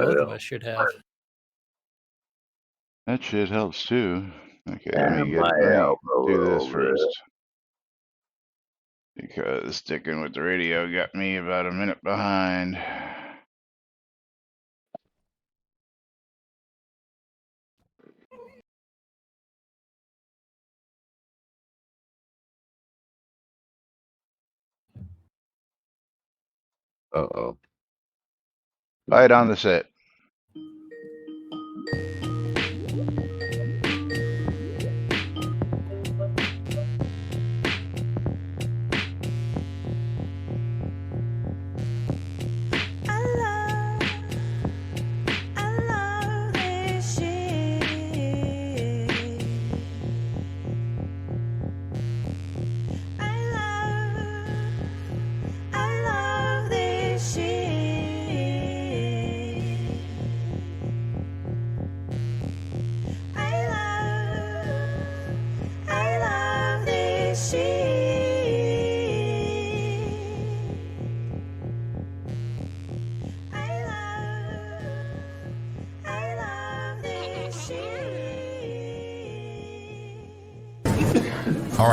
both of us should have. That shit helps too. Okay, let me do this first. Because sticking with the radio got me about a minute behind. Uh-oh. Quiet on the set.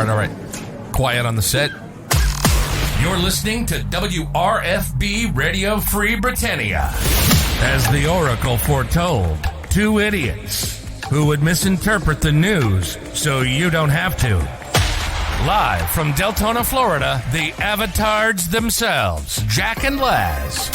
All right. Quiet on the set. You're listening to WRFB Radio Free Britannia. As the Oracle foretold, two idiots who would misinterpret the news so you don't have to. Live from Deltona, Florida, the avatars themselves, Jack and Laz.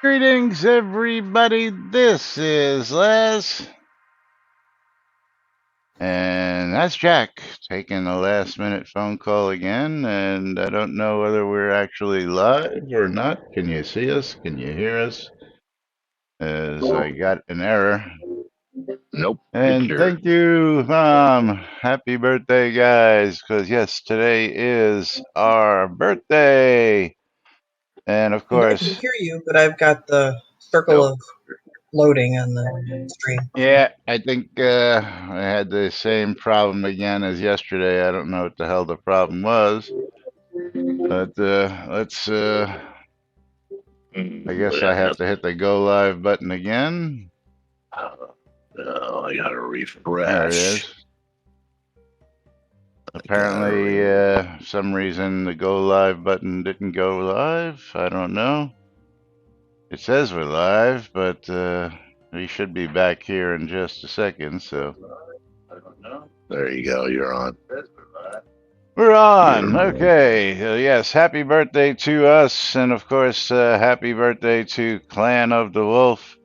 Greetings, everybody. This is Les. And that's Jack taking a last-minute phone call again. And I don't know whether we're actually live or not. Can you see us? Can you hear us? As I got an error. Nope. And thank you, Mom. Happy birthday, guys. Because, yes, today is our birthday. And, of course... I can hear you, but I've got the circle of loading on the stream. Yeah, I think I had the same problem again as yesterday. I don't know what the hell the problem was. But let's... I guess I have to hit the go live button again. Oh, I gotta refresh. There it is. Apparently, for some reason, the go live button didn't go live. I don't know. It says we're live, but we should be back here in just a second, so. I don't know. There you go. You're on. We're on. Okay. Yes, happy birthday to us. And, of course, happy birthday to Clan of the Wolf.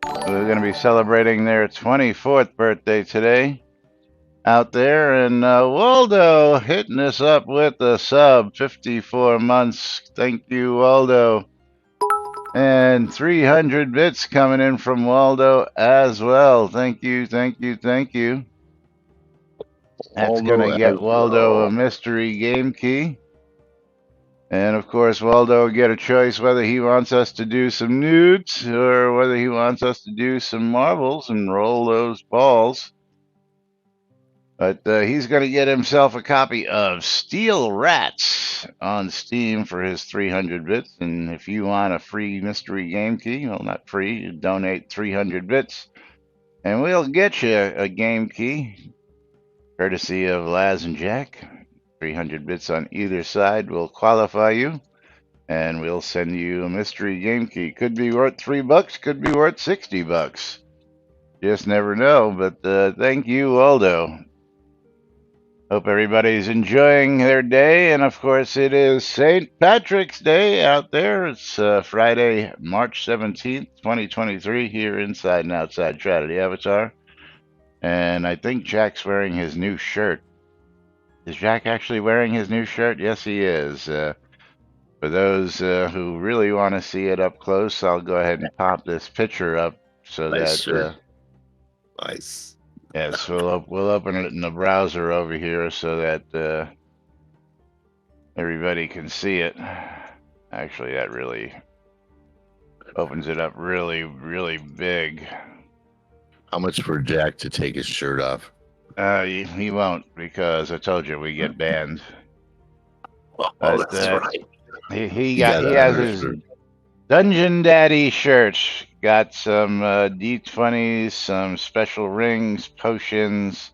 We're going to be celebrating their 24th birthday today out there. And Waldo hitting us up with a sub, 54 months. Thank you, Waldo. And 300 bits coming in from Waldo as well. Thank you. That's going to get Waldo a mystery game key. And, of course, Waldo will get a choice whether he wants us to do some nudes or whether he wants us to do some marbles and roll those balls. But he's going to get himself a copy of Steel Rats on Steam for his 300 bits. And if you want a free mystery game key, well, not free, you donate 300 bits. And we'll get you a game key, courtesy of Laz and Jack. 300 bits on either side will qualify you, and we'll send you a mystery game key. Could be worth $3, could be worth $60. Just never know, but thank you, Waldo. Hope everybody's enjoying their day, and of course it is St. Patrick's Day out there. It's Friday, March 17th, 2023, here inside and outside Shroud of the Avatar. And I think Jack's wearing his new shirt. Is Jack actually wearing his new shirt? Yes, he is. For those who really want to see it up close, I'll go ahead and pop this picture up so nice that... nice. Yes, we'll open it in the browser over here so that everybody can see it. Actually, that really opens it up really, really big. How much for Jack to take his shirt off? He won't because I told you we get banned. Oh, But that's right. he got an has his undershirt. Dungeon Daddy shirt. Got some D20s, some special rings, potions,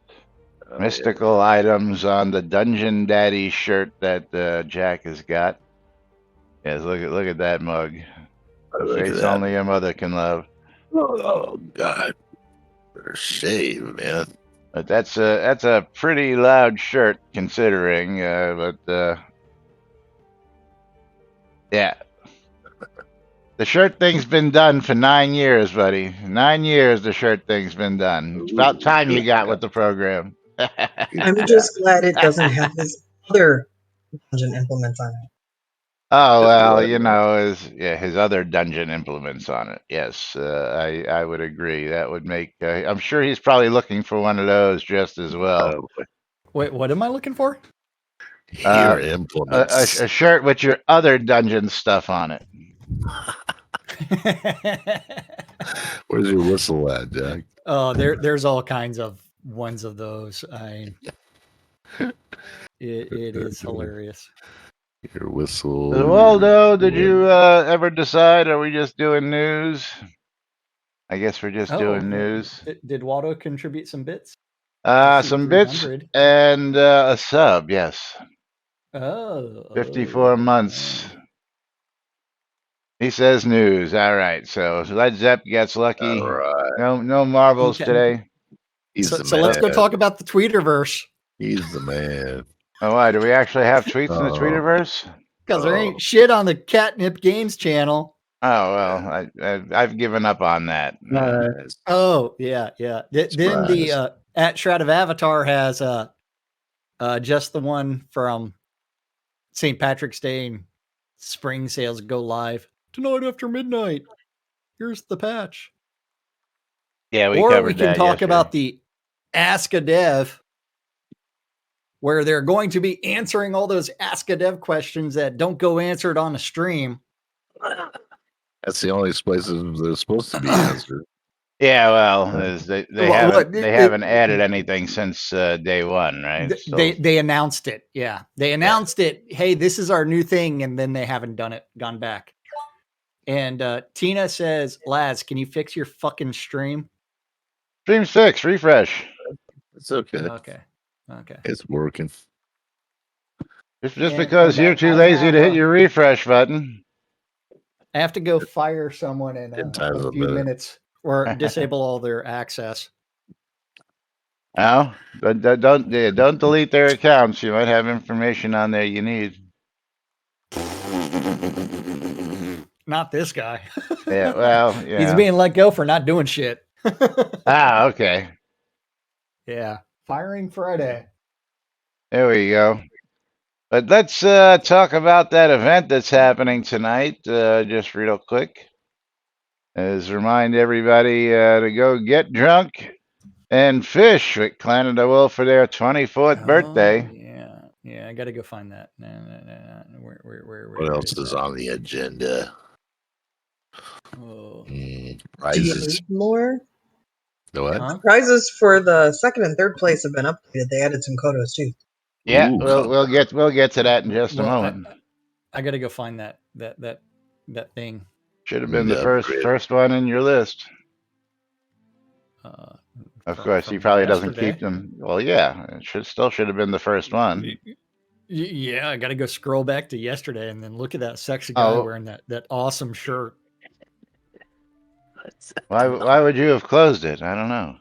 Oh, mystical items on the Dungeon Daddy shirt that Jack has got. Yes, look at that mug. A look at face that. only a mother can love. Oh God, for shame, man. But that's a pretty loud shirt considering. Yeah, the shirt thing's been done for 9 years, buddy. 9 years the shirt thing's been done. It's about Ooh, time you good got job. with the program. Good I'm job. just glad it doesn't have his other dungeon implements on it. Oh well, What? his other dungeon implements on it. Yes, I would agree. That would make. I'm sure he's probably looking for one of those just as well. Wait, what am I looking for? Your A implements. shirt with your other dungeon stuff on it. Where's your whistle at, Jack? Oh, there's all kinds of ones of those. It is hilarious. Your whistle. Waldo, did you ever decide? Are we just doing news? I guess we're just doing news. Did Waldo contribute some bits? I see Some bits 300. and a sub. Yes, Oh, 54 months. He says news. All right. So Led Zepp gets lucky. All right. No marbles Okay. today. He's the So man. let's go talk about the Tweeterverse. He's the man. Oh, why? Do we actually have tweets in the Oh. Tweeterverse? Because there ain't shit on the Catnip Games channel. Oh well, I've given up on that. Oh yeah. Then the at Shroud of Avatar has just the one from St. Patrick's Day and spring sales go live tonight after midnight. Here's the patch. Yeah, we or covered we can that talk yesterday. about the Ask a Dev, where they're going to be answering all those Ask a Dev questions that don't go answered on a stream. That's the only places they're supposed to be answered. Yeah, well, they haven't added anything since day one, right? They announced it. Yeah, they announced it. Hey, this is our new thing, and then they haven't gone back. And Tina says, "Laz, can you fix your fucking stream?" Stream's fixed. Refresh. It's okay. Okay. It's working. Just because you're too lazy to hit your refresh button. I have to go fire someone in a few minutes or disable all their access. No, don't delete their accounts. You might have information on there you need. Not this guy. Yeah, well, yeah. He's being let go for not doing shit. Okay. Yeah, firing Friday. There we go. But let's talk about that event that's happening tonight, just real quick. Remind everybody to go get drunk and fish with Clan of the Wolf for their 24th birthday. Yeah, I got to go find that. No. What else is on the agenda? Prizes. More? What? Huh? Prizes for the second and third place have been updated. They added some kodos too. Yeah, we'll get to that in just a moment. I got to go find that thing. Should have been the first one in your list. Of course, he probably doesn't keep them. Well, yeah, it still should have been the first one. Yeah, I got to go scroll back to yesterday and then look at that sexy guy wearing that awesome shirt. Why would you have closed it? I don't know.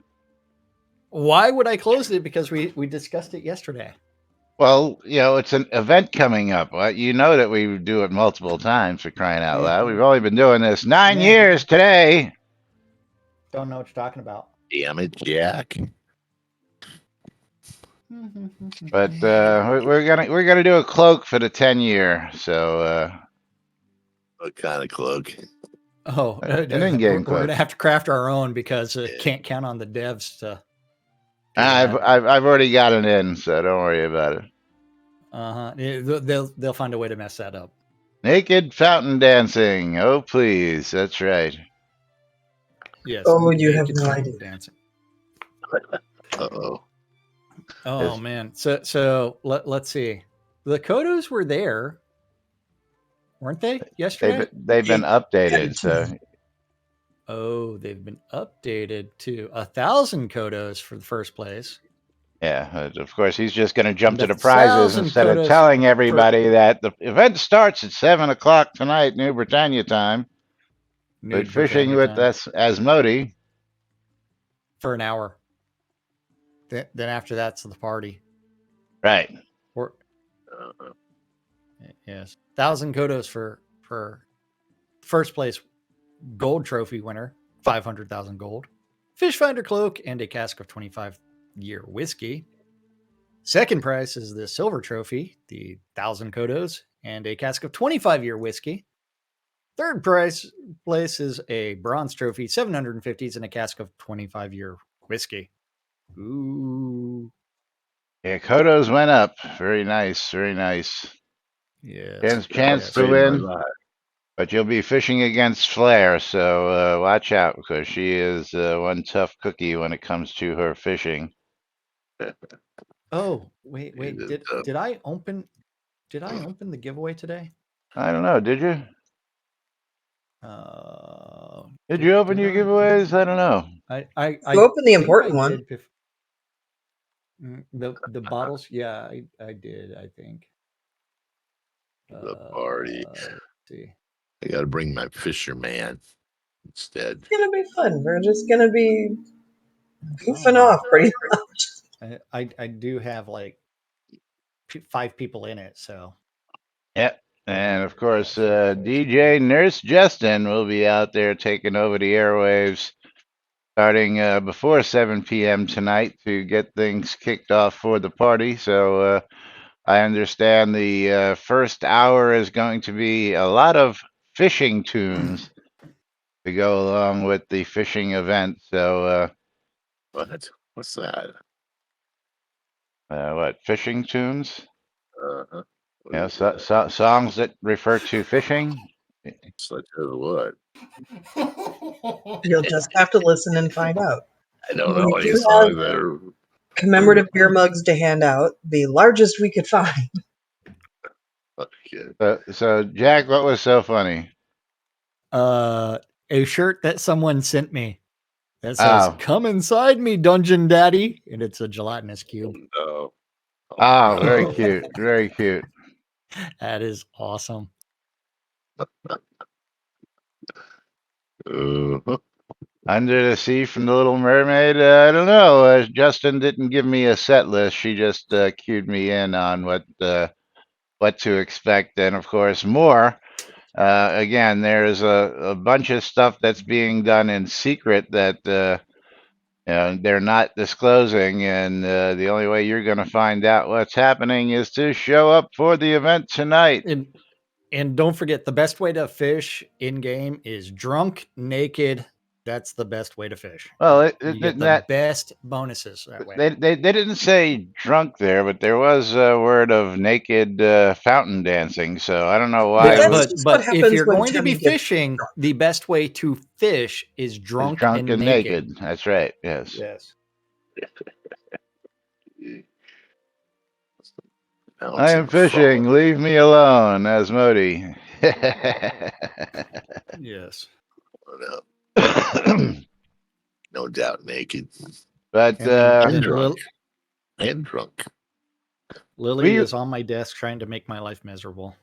Why would I close it? Because we discussed it yesterday. Well, it's an event coming up. You know that we do it multiple times, for crying out loud. We've only been doing this 9 years today. Don't know what you're talking about. Damn it, Jack. But we're gonna do a cloak for the 10-year. So what kind of cloak? An in-game cloak. We're gonna have to craft our own because can't count on the devs to I've already got it in, so don't worry about it. They'll find a way to mess that up. Naked fountain dancing. Oh, please. That's right. Yes. Oh, you have naked no fountain idea. dancing. Uh-oh. Oh Yes. man. So let's see. The Kodos were there, weren't they? Yesterday? They've been updated, so Oh, they've been updated to 1,000 Kodos for the first place. yeah. Of course, he's just going to jump to And the prizes 1,000 instead of Kodos telling everybody that the event starts at 7:00 tonight, New Britannia time. But fishing Britannia with time Asmodee. for an hour. Then after that's the party. Right. Or Uh-oh. yes, 1,000 Kodos for first place gold trophy winner, 500,000 gold, fish finder cloak, and a cask of 25-year whiskey. Second prize is the silver trophy, the 1,000 Kodos, and a cask of 25-year whiskey. Third prize place is a bronze trophy, 750s, and a cask of 25-year whiskey. Ooh. Yeah, Kodos went up. Very nice. Very nice. Yes. Chance to Saved my win. life. But you'll be fishing against Flair, so watch out because she is one tough cookie when it comes to her fishing. Oh, wait. It is, Did I open the giveaway today? I don't know. Did you? Uh, Did you open your giveaways? I don't know. I You open the think important I one. did the bottles. Yeah, I did. I think. the party. Let's see. I got to bring my fisherman instead. It's gonna be fun. We're just gonna be goofing off pretty much. I do have like 5 people in it, so. Yep. And of course, DJ Nurse Justin will be out there taking over the airwaves starting before 7 p.m. tonight to get things kicked off for the party. So I understand the first hour is going to be a lot of fishing tunes to go along with the fishing event. So What? What's that? what, fishing tunes? Uh-huh. What Yeah, is that? songs that refer to fishing. Such as what? You'll just have to listen and find out. I don't We know any do songs that are. Commemorative beer mugs to hand out, the largest we could find. Okay. So Jack, what was so funny? A shirt that someone sent me that says Oh. "Come inside me, Dungeon Daddy," and it's a gelatinous cube. No. Oh, very cute. Very cute. That is awesome. Under the Sea from the Little Mermaid. I don't know. Justin didn't give me a set list. She just cued me in on what to expect, and of course more. Again, there's a bunch of stuff that's being done in secret that they're not disclosing, and the only way you're going to find out what's happening is to show up for the event tonight. And don't forget, the best way to fish in game is drunk, naked. That's the best way to fish. Well, you get the best bonuses that way. They didn't say drunk there, but there was a word of naked fountain dancing. So I don't know why. Yeah, That's just but what if happens you're when going to be Tim gets fishing, drunk. the best way to fish is drunk and naked. That's right. Yes. Yes. I am fishing. Leave me alone, Asmodee. Yes. No doubt naked. But and drunk. And drunk. Lily is on my desk trying to make my life miserable.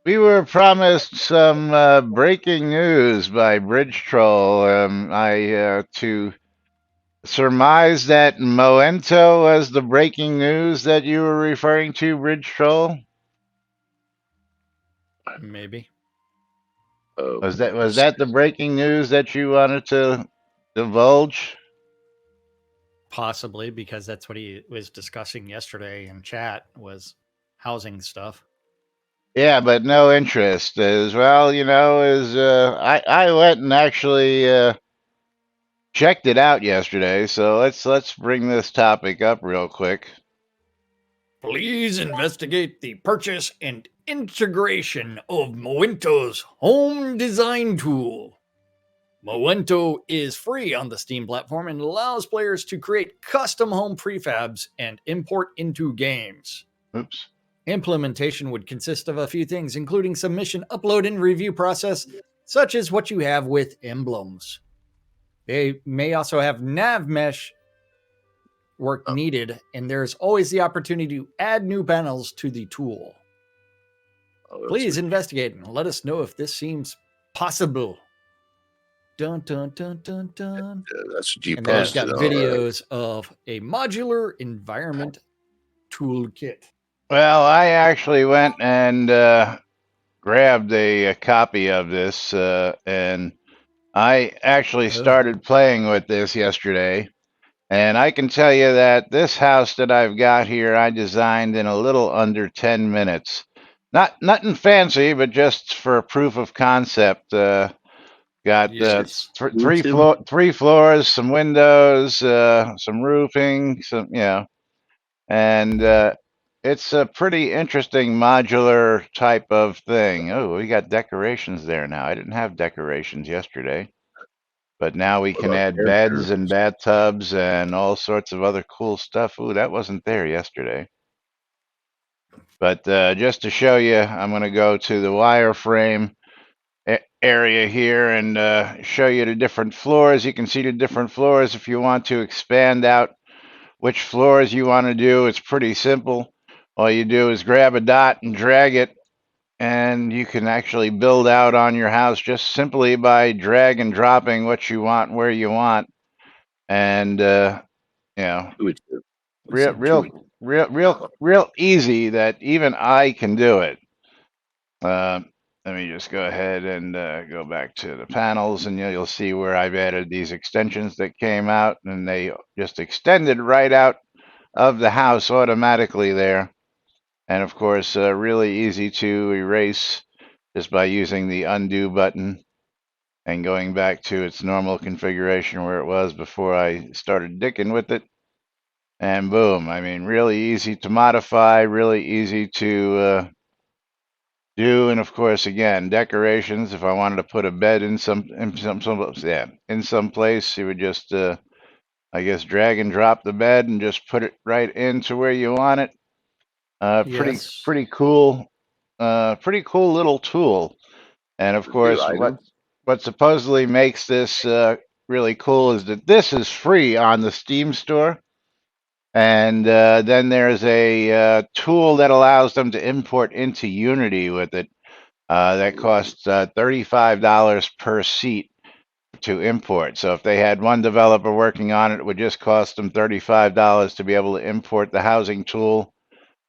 We were promised some breaking news by Bridge Troll. To surmise that Moento was the breaking news that you were referring to, Bridge Troll? Maybe. Was that the breaking news that you wanted to divulge? Possibly, because that's what he was discussing yesterday in chat, was housing stuff. Yeah, but no interest. As well, I went and actually checked it out yesterday, so let's bring this topic up real quick. Please investigate the purchase and integration of Moento's home design tool. Moento is free on the Steam platform and allows players to create custom home prefabs and import into games. Oops. Implementation would consist of a few things, including submission, upload, and review process, such as what you have with emblems. They may also have nav mesh work needed, and there's always the opportunity to add new panels to the tool. Please investigate and let us know if this seems possible. Dun, dun, dun, dun, dun. That's what you And then we've posted. got videos of a modular environment toolkit. Well, I actually went and grabbed a copy of this, and I actually started playing with this yesterday. And I can tell you that this house that I've got here, I designed in a little under 10 minutes. Nothing fancy, but just for proof of concept. Got Yes. three floors, some windows, some roofing, and it's a pretty interesting modular type of thing. Oh, we got decorations there now. I didn't have decorations yesterday, but now we can add beds and bathtubs and all sorts of other cool stuff. Ooh, that wasn't there yesterday. But just to show you, I'm going to go to the wireframe area here and show you the different floors. You can see the different floors. If you want to expand out which floors you want to do, it's pretty simple. All you do is grab a dot and drag it, and you can actually build out on your house just simply by drag and dropping what you want where you want. And real easy that even I can do it. Let me just go ahead and go back to the panels, and you'll see where I've added these extensions that came out, and they just extended right out of the house automatically there. And of course, really easy to erase just by using the undo button and going back to its normal configuration where it was before I started dicking with it. And boom, I mean, really easy to modify, really easy to do. And of course, again, decorations. If I wanted to put a bed in some place, you would just, I guess, drag and drop the bed and just put it right into where you want it. Pretty cool little tool. And of course, what supposedly makes this really cool is that this is free on the Steam store. And then there's a tool that allows them to import into Unity with it. That costs $35 per seat to import. So if they had one developer working on it, it would just cost them $35 to be able to import the housing tool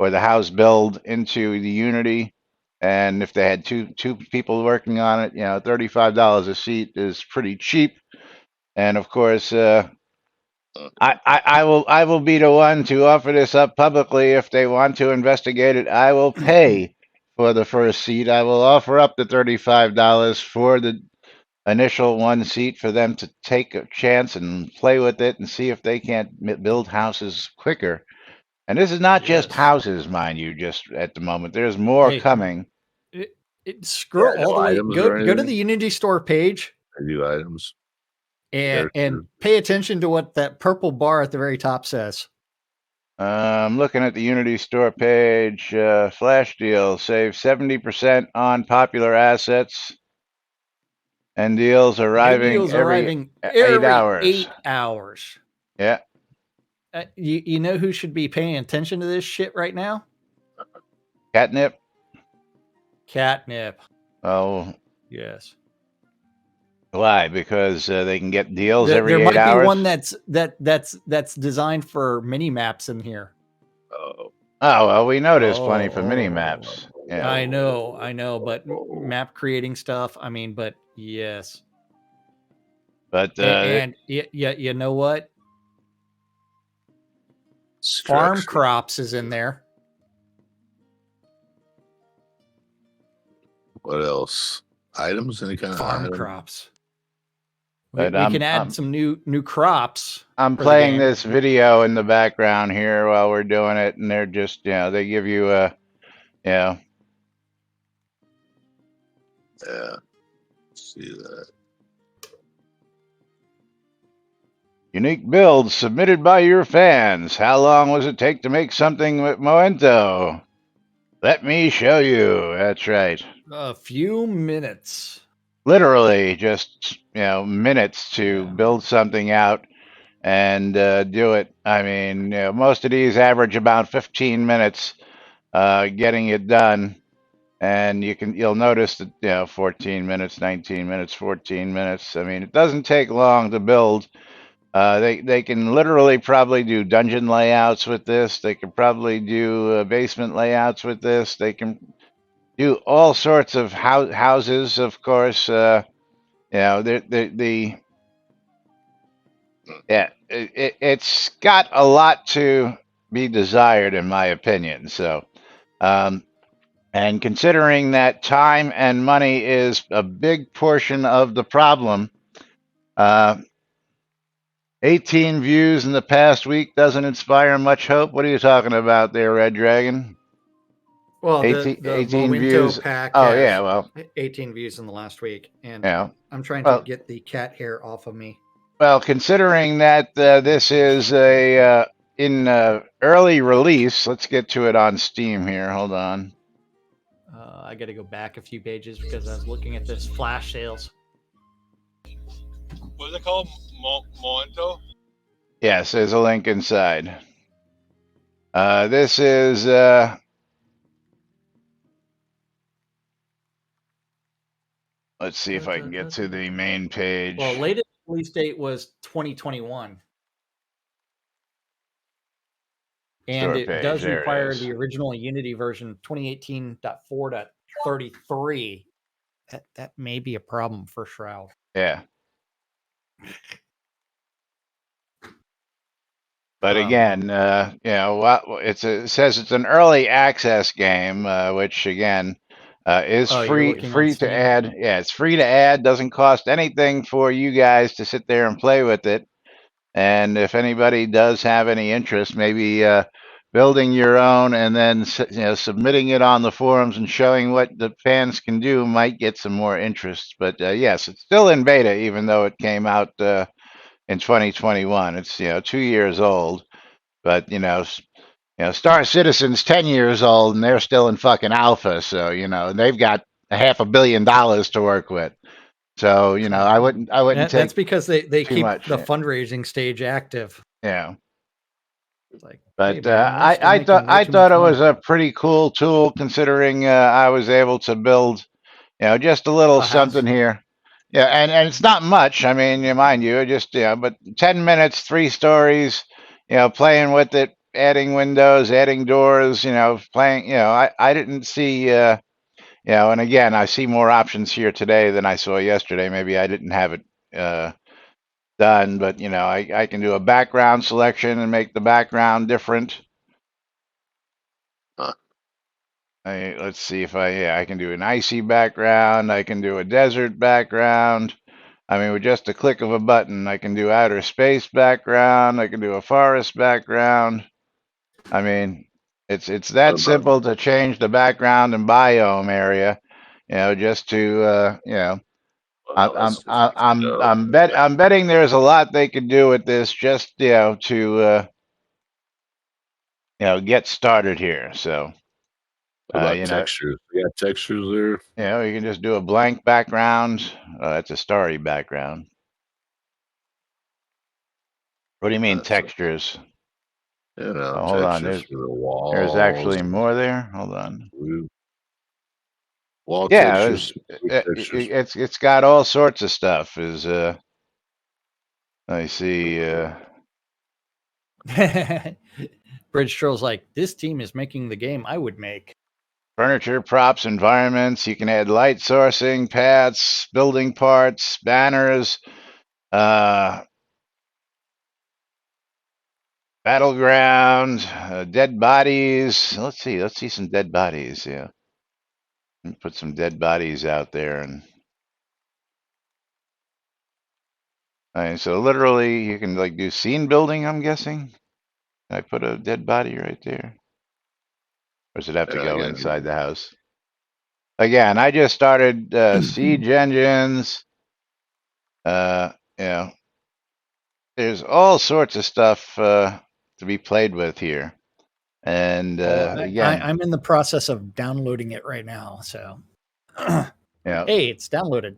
or the house build into the Unity. And if they had two people working on it, $35 a seat is pretty cheap. And of course, I will be the one to offer this up publicly. If they want to investigate it, I will pay for the first seat. I will offer up the $35 for the initial one seat for them to take a chance and play with it and see if they can't build houses quicker. And this is not just houses, mind you, just at the moment. There's more coming. Scroll all the way. Go to the Unity store page. Review items. And pay attention to what that purple bar at the very top says. I'm looking at the Unity store page. Flash deal. Save 70% on popular assets. And deals arriving every 8 hours. 8 hours. Yeah. You know who should be paying attention to this shit right now? Catnip. Oh. Yes. Why? Because they can get deals every 8 hours? There might be one that's designed for mini maps in here. Oh, well, we know there's plenty for mini maps. Yeah. I know, but map creating stuff, but yes. But and you know what? Farm crops is in there. What else? Items? Any kind of farm item? crops. We can add some new crops. I'm playing this video in the background here while we're doing it, and they're just, they give you a, Yeah. See that. Unique builds submitted by your fans. How long was it take to make something with Moento? Let me show you. That's right. A few minutes. Literally just, minutes to build something out and do it. I mean, most of these average about 15 minutes getting it done. And you'll notice that, 14 minutes, 19 minutes, 14 minutes. I mean, it doesn't take long to build. They can literally probably do dungeon layouts with this. They can probably do basement layouts with this. They can do all sorts of houses, of course. It's got a lot to be desired, in my opinion. So, and considering that time and money is a big portion of the problem, 18 views in the past week doesn't inspire much hope. What are you talking about there, Red Dragon? Well, 18 views. Pack has 18 views in the last week, and I'm trying to get the cat hair off of me. Well, considering that this is a in early release, let's get to it on Steam here. Hold on. I got to go back a few pages because I was looking at this flash sales. What is it called? Moento? Yes, there's a link inside. This is let's see if I can get to the main page. Well, latest release date was 2021. And it does require the original Unity version 2018.4.33. That may be a problem for Shroud. Yeah. But again, it says it's an early access game, which again is free to add. Yeah, it's free to add. Doesn't cost anything for you guys to sit there and play with it. And if anybody does have any interest, maybe building your own and then submitting it on the forums and showing what the fans can do might get some more interest. But yes, it's still in beta, even though it came out in 2021. It's 2 years old, but Star Citizen's 10 years old and they're still in fucking alpha. So they've got $500 million to work with. So I wouldn't take. That's because they keep much, the fundraising stage active. Yeah. Like, but hey, man, I thought it was a pretty cool tool, considering I was able to build just a little something here. Yeah, and it's not much. I mean, mind you, just but 10 minutes, 3 stories, playing with it, adding windows, adding doors, playing. I didn't see. And again, I see more options here today than I saw yesterday. Maybe I didn't have it done, but I can do a background selection and make the background different. Let's see if I can do an icy background. I can do a desert background. I mean, with just a click of a button, I can do outer space background. I can do a forest background. I mean, it's that simple to change the background and biome area. Just to I'm betting there's a lot they could do with this, just to get started here. So textures. We got textures there. You can just do a blank background. That's a starry background. What do you mean textures? Hold on. There's actually more there. Hold on. Wall textures. It's got all sorts of stuff. I see. Bridge Troll's like, this team is making the game I would make. Furniture, props, environments. You can add light sourcing, paths, building parts, banners, battleground, dead bodies. Let's see some dead bodies. Yeah. Put some dead bodies out there, and So literally, you can like do scene building. I'm guessing. I put a dead body right there, or does it have to go inside the house? Again, I just started siege engines. You know, there's all sorts of stuff to be played with here, and again, I'm in the process of downloading it right now. So, hey, it's downloaded.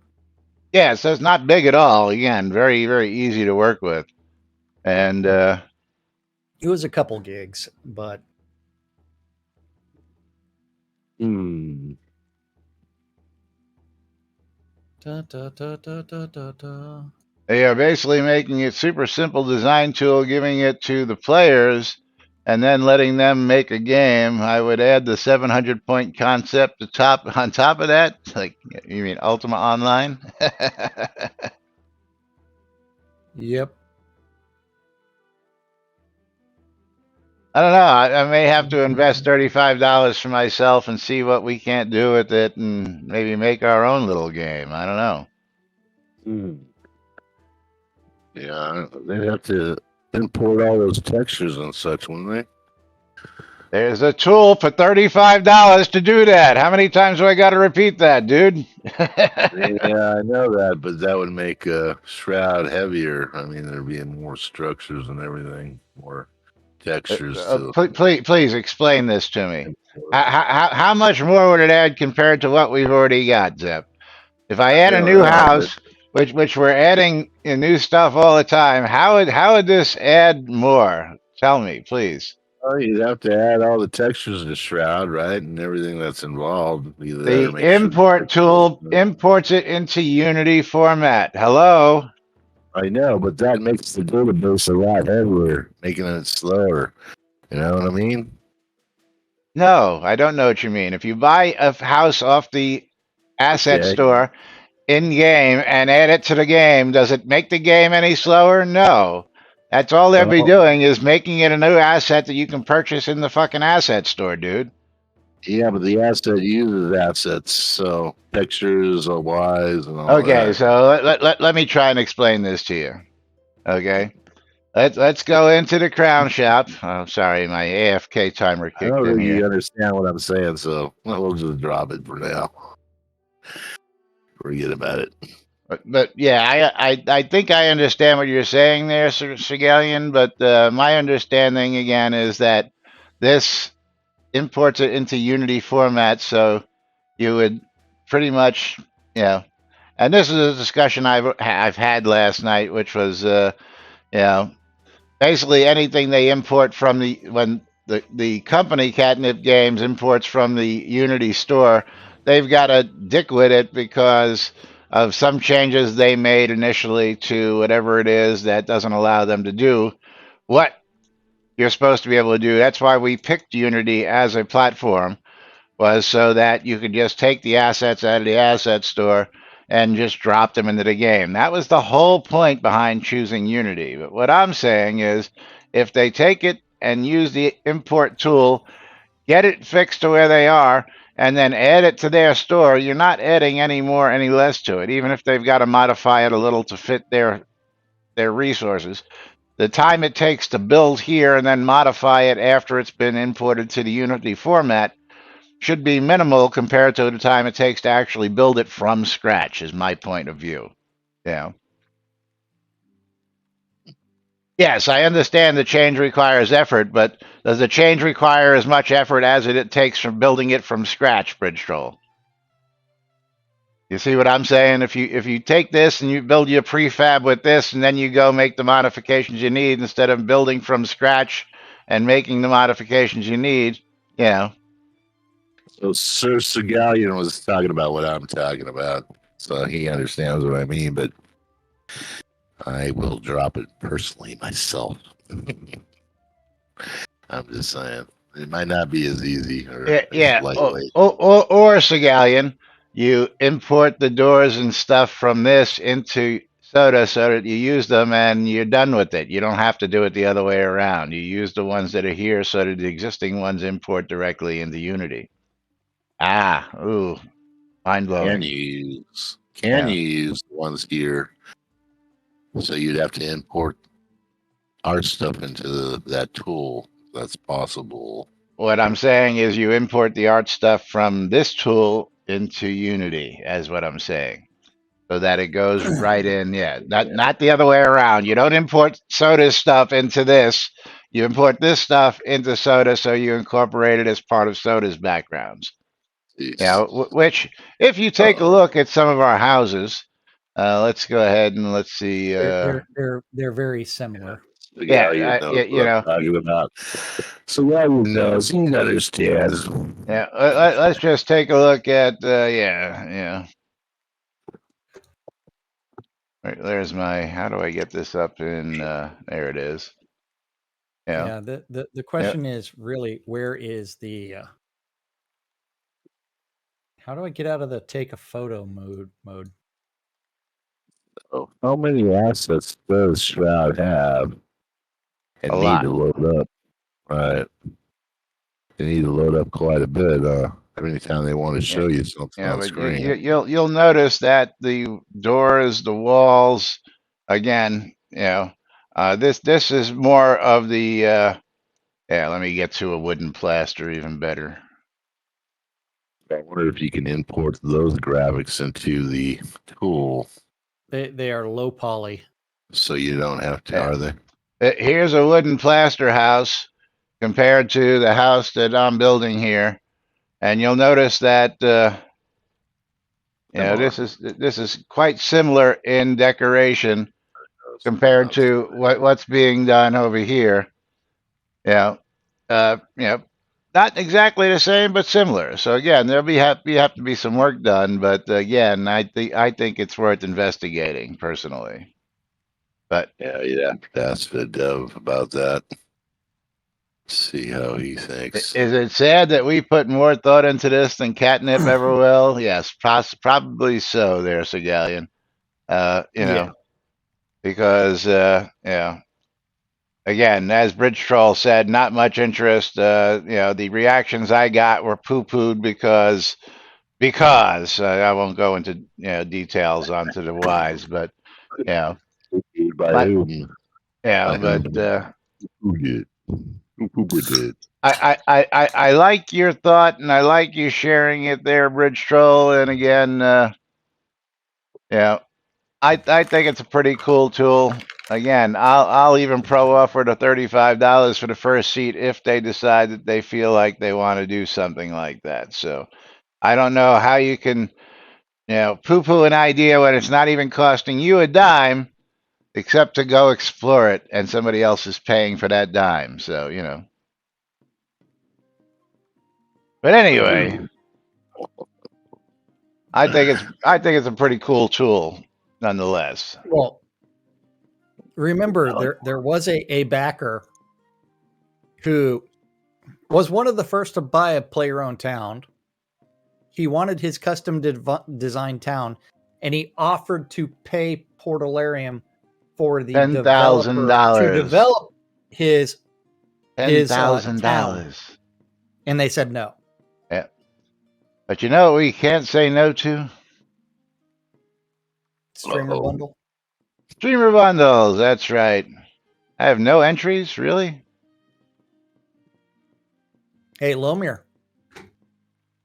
Yeah, so it's not big at all. Again, very, very easy to work with. And it was a couple gigs, but they are basically making it super simple design tool, giving it to the players, and then letting them make a game. I would add the 700 point concept on top of that. Like, you mean Ultima Online? Yep. I don't know. I may have to invest $35 for myself and see what we can't do with it, and maybe make our own little game. I don't know. Yeah, they'd have to import all those textures and such, wouldn't they? There's a tool for $35 to do that. How many times do I got to repeat that, dude? Yeah, I know that, but that would make Shroud heavier. I mean, there'd be more structures and everything, more textures. Please explain this to me. How much more would it add compared to what we've already got, Zep? If I add a new house, which we're adding new stuff all the time, how would this add more? Tell me, please. Oh, you'd have to add all the textures to Shroud, right, and everything that's involved. The import tool imports it into Unity format. Hello? I know, but that makes the database a lot heavier, making it slower. You know what I mean? No, I don't know what you mean. If you buy a house off the asset store in game and add it to the game, does it make the game any slower? No. That's all they'll be doing is making it a new asset that you can purchase in the fucking asset store, dude. Yeah, but the asset uses assets, so textures are wise and all that. Okay, so let me try and explain this to you. Okay, let's go into the crown shop. Oh, sorry, my AFK timer kicked in here. I don't think you understand what I'm saying, so we'll just drop it for now. Forget about it. But yeah, I think I understand what you're saying there, Sigalian. But my understanding again is that this imports it into Unity format, so you would pretty much, you know. And this is a discussion I've had last night, which was, you know, basically anything they import from when the company Catnip Games imports from the Unity store, they've got to dick with it because of some changes they made initially to whatever it is that doesn't allow them to do what you're supposed to be able to do. That's why we picked Unity as a platform, was so that you could just take the assets out of the asset store and just drop them into the game. That was the whole point behind choosing Unity. But what I'm saying is, if they take it and use the import tool, get it fixed to where they are, and then add it to their store, you're not adding any more, any less to it, even if they've got to modify it a little to fit their resources. The time it takes to build here and then modify it after it's been imported to the Unity format should be minimal compared to the time it takes to actually build it from scratch, is my point of view. Yeah. Yes, I understand the change requires effort, but does the change require as much effort as it takes from building it from scratch, Bridge Troll? You see what I'm saying? If you take this and you build your prefab with this, and then you go make the modifications you need instead of building from scratch and making the modifications you need, you know. So Sir Segalian was talking about what I'm talking about, so he understands what I mean, but I will drop it personally myself. I'm just saying. It might not be as easy or as lightweight. Or Segalian, you import the doors and stuff from this into Soda so that you use them and you're done with it. You don't have to do it the other way around. You use the ones that are here so that the existing ones import directly into Unity. Ooh, mind blowing. Can you use the ones here So you'd have to import art stuff into that tool. That's possible. What I'm saying is you import the art stuff from this tool into Unity, as what I'm saying. So that it goes right in, not the other way around. You don't import Soda's stuff into this. You import this stuff into Soda, so you incorporate it as part of Soda's backgrounds. Which, if you take a look at some of our houses, let's go ahead and let's see. They're very similar. Yeah, you know. Talking about. So what he knows, he understands. Yeah, let's just take a look at. Yeah. There's my. How do I get this up in? There it is. Yeah. The question is really, where is the? How do I get out of the take a photo mode? Oh, how many assets does Shroud have? And need to load up, right? They need to load up quite a bit. Every time they want to show you something on screen. You'll notice that the doors, the walls, again, this is more of the. Let me get to a wooden plaster even better. I wonder if you can import those graphics into the tool. They are low poly. So you don't have to, are they? Here's a wooden plaster house compared to the house that I'm building here. And you'll notice that this is quite similar in decoration compared to what's being done over here. Not exactly the same, but similar. So again, there'll have to be some work done, but again, I think it's worth investigating personally. But you'd have to ask the dev about that. See how he thinks. Is it sad that we put more thought into this than Catnip ever will? Yes, probably so. There, Segalian. Because again, as Bridge Troll said, not much interest. The reactions I got were poo-pooed because I won't go into details onto the whys, but by whom? Who did? Who did? I like your thought, and I like you sharing it there, Bridge Troll. And again, I think it's a pretty cool tool. Again, I'll even pro offer the $35 for the first seat if they decide that they feel like they want to do something like that. So I don't know how you can, poo-poo an idea when it's not even costing you a dime, except to go explore it, and somebody else is paying for that dime. So But anyway, I think it's a pretty cool tool, nonetheless. Well, remember there was a backer who was one of the first to buy a Play Your Own Town. He wanted his custom designed town, and he offered to pay Portalarium for the $10,000 to develop his $10,000, and they said no. Yeah, but you know what we can't say no to? Streamer bundle. Streamer bundles. That's right. I have no entries, really. Hey, Lomir,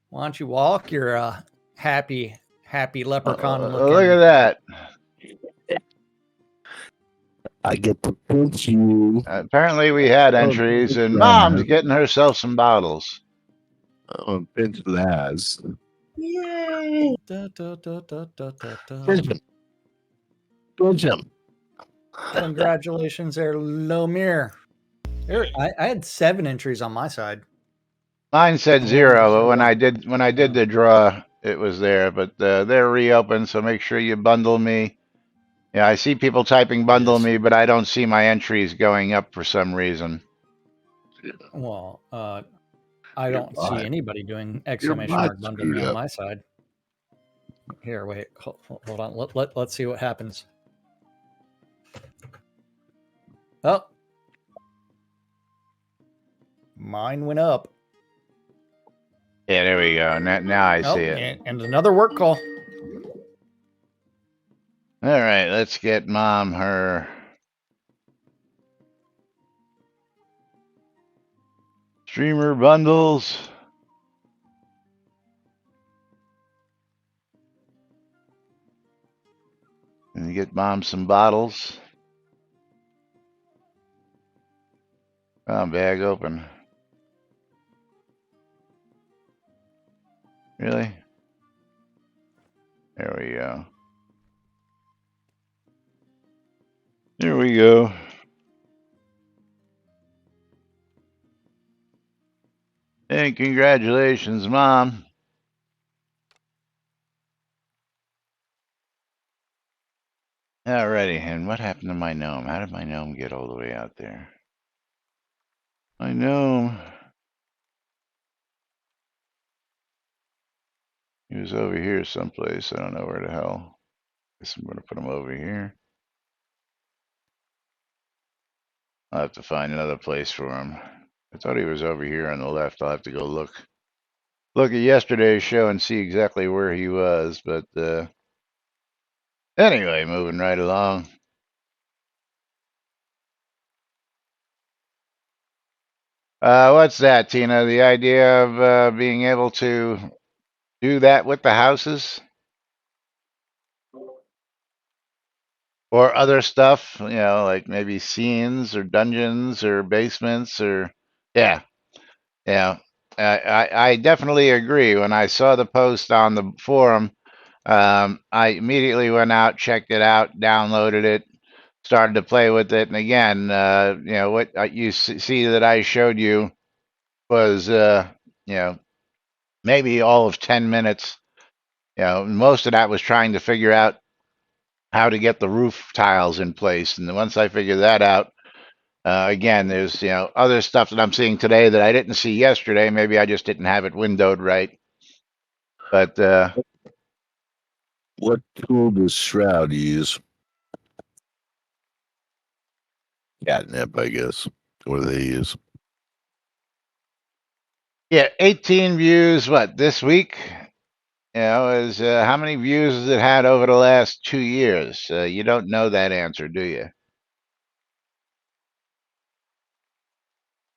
why don't you walk your happy leprechaun looking? Look at that. I get to pinch you. Apparently we had entries, and Mom's getting herself some bottles. Oh, pinch Laz. Yay! Pinch him. Congratulations there, Lomir. I had 7 entries on my side. Mine said 0, but when I did the draw, it was there. But they're reopened, so make sure you bundle me. Yeah, I see people typing bundle me, but I don't see my entries going up for some reason. Well, I don't see anybody doing exclamation mark bundle me on my side. Here, wait, hold on. Let's see what happens. Oh, mine went up. Yeah, there we go. Now I see it. And another work call. All right, let's get Mom her streamer bundles. And get Mom some bottles. Oh, bag open. Really? There we go. There we go. Hey, congratulations, Mom. Alrighty, and what happened to my gnome? How did my gnome get all the way out there? My gnome. He was over here someplace. I don't know where the hell. Guess I'm going to put him over here. I'll have to find another place for him. I thought he was over here on the left. I'll have to go look at yesterday's show and see exactly where he was. But anyway, moving right along. What's that, Tina? The idea of being able to do that with the houses? Or other stuff, like maybe scenes or dungeons or basements or yeah. I definitely agree. When I saw the post on the forum, I immediately went out, checked it out, downloaded it, started to play with it, and again, what you see that I showed you was maybe all of 10 minutes. Most of that was trying to figure out how to get the roof tiles in place, and once I figured that out, again, there's other stuff that I'm seeing today that I didn't see yesterday. Maybe I just didn't have it windowed right. But what tool does Shroud use? Catnip, I guess. What do they use? Yeah, 18 views. What this week? Is how many views has it had over the last 2 years? You don't know that answer, do you?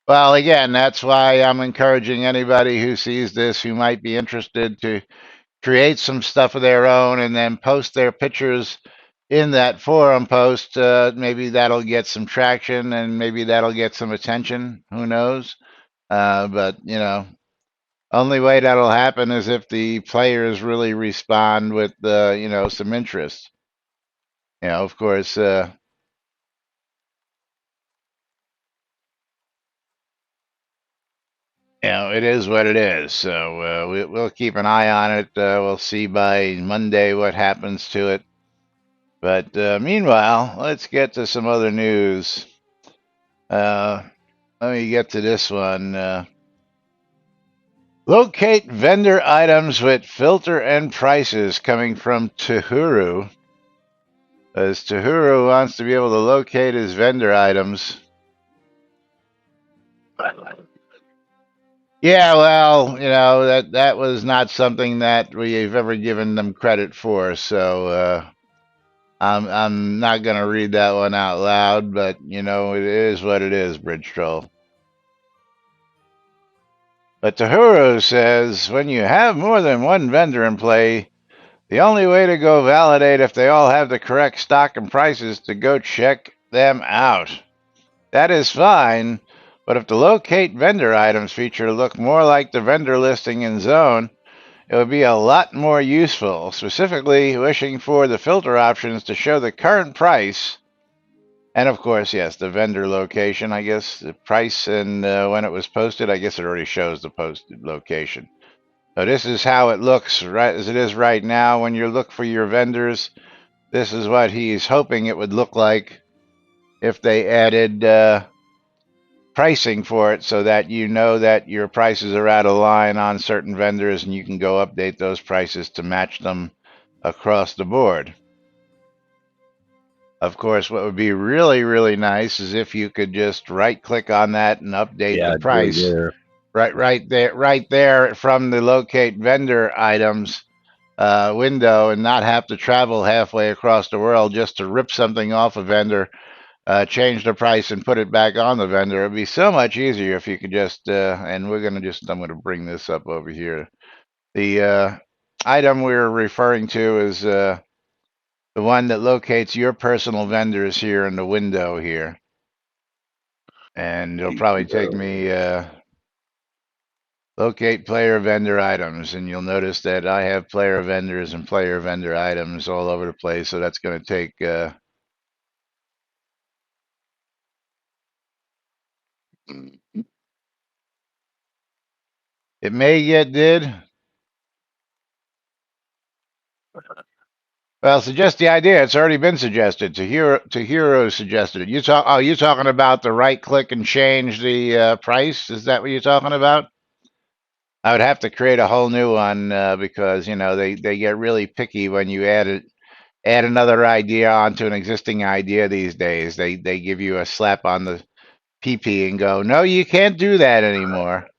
Well, again, that's why I'm encouraging anybody who sees this who might be interested to create some stuff of their own and then post their pictures in that forum post. Maybe that'll get some traction and maybe that'll get some attention. Who knows? But only way that'll happen is if the players really respond with some interest. Of course. It is what it is. So we'll keep an eye on it. We'll see by Monday what happens to it. But meanwhile, let's get to some other news. Let me get to this one. Locate vendor items with filter and prices coming from Tuhuru. As Tuhuru wants to be able to locate his vendor items. Yeah, well, that was not something that we've ever given them credit for. So I'm not going to read that one out loud, but it is what it is, Bridge Troll. But Tahuro says, when you have more than one vendor in play, the only way to go validate if they all have the correct stock and prices to go check them out. That is fine, but if the locate vendor items feature look more like the vendor listing in Zone, it would be a lot more useful, specifically wishing for the filter options to show the current price. And of course, yes, the vendor location, I guess, the price and when it was posted, I guess it already shows the posted location. So this is how it looks right as it is right now. When you look for your vendors, this is what he's hoping it would look like if they added pricing for it so that you know that your prices are out of line on certain vendors and you can go update those prices to match them across the board. Of course, what would be really, really nice is if you could just right-click on that and update the price. Right there from the locate vendor items. window and not have to travel halfway across the world just to rip something off a vendor, change the price and put it back on the vendor. It'd be so much easier if you could just, and I'm going to bring this up over here. The item we're referring to is the one that locates your personal vendors here in the window here. And it'll probably take me locate player vendor items, and you'll notice that I have player vendors and player vendor items all over the place. So that's going to take it may get did. Well, suggest the idea. It's already been suggested. Hero suggested it. You talking about the right click and change the price? Is that what you're talking about? I would have to create a whole new one because they get really picky when you add another idea onto an existing idea these days. They give you a slap on the PP and go, no, you can't do that anymore.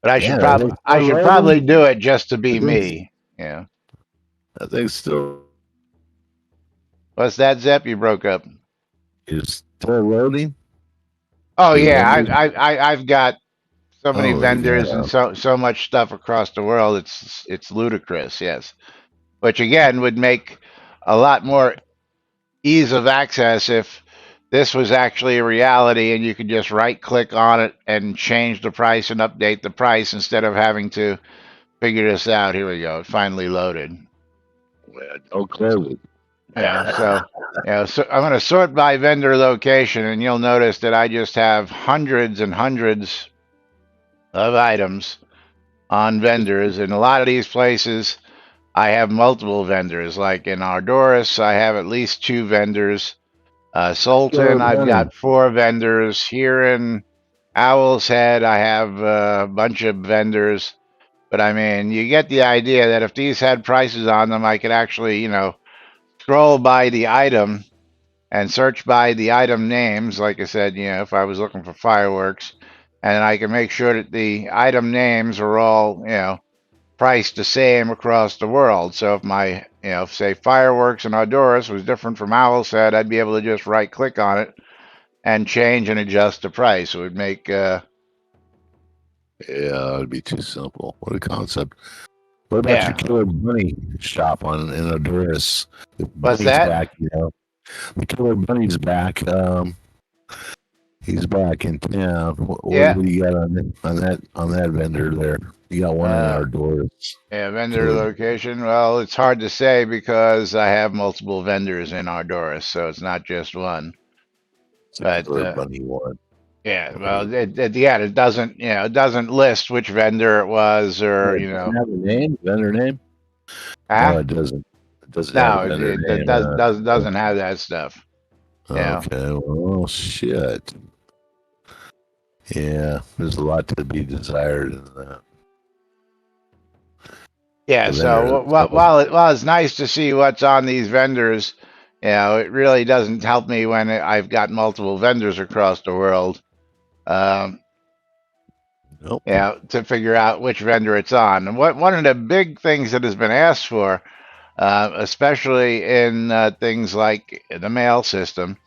But I should probably do it just to be me. Yeah. I think still. What's that, Zep? You broke up. Is still loading? Oh yeah, I've got so many vendors and so much stuff across the world. It's ludicrous. Yes, which again would make a lot more ease of access if this was actually a reality and you could just right click on it and change the price and update the price instead of having to figure this out. Here we go. It finally loaded. Okay. Yeah, so I'm going to sort by vendor location, and you'll notice that I just have hundreds and hundreds of items on vendors. In a lot of these places, I have multiple vendors. Like in Ardoris, I have at least 2 vendors. Sultan, I've got 4 vendors. Here in Owl's Head, I have a bunch of vendors. But I mean, you get the idea that if these had prices on them, I could actually, scroll by the item and search by the item names. Like I said, if I was looking for fireworks, and I can make sure that the item names are all, priced the same across the world. So if my, say fireworks in Ardoris was different from Owl's Head, I'd be able to just right click on it and change and adjust the price. It would make, yeah, it'd be too simple. What a concept. What about your Killer Bunny shop in Ardoris? What's that? Back, the Killer Bunny's back. He's back in town. What do you got on that vendor there? You got one in Ardoris. Yeah, vendor location. Well, it's hard to say because I have multiple vendors in Ardoris, so it's not just one. But Killer Bunny one. Yeah, well, it doesn't, it doesn't list which vendor it was, or Does it have a name? Vendor name? No, it doesn't. It doesn't have a vendor name. It doesn't have that stuff. Okay, well, shit. Yeah, there's a lot to be desired in that. Yeah, so while it's nice to see what's on these vendors, it really doesn't help me when I've got multiple vendors across the world. Nope. Yeah, to figure out which vendor it's on. And one of the big things that has been asked for, especially in things like the mail system,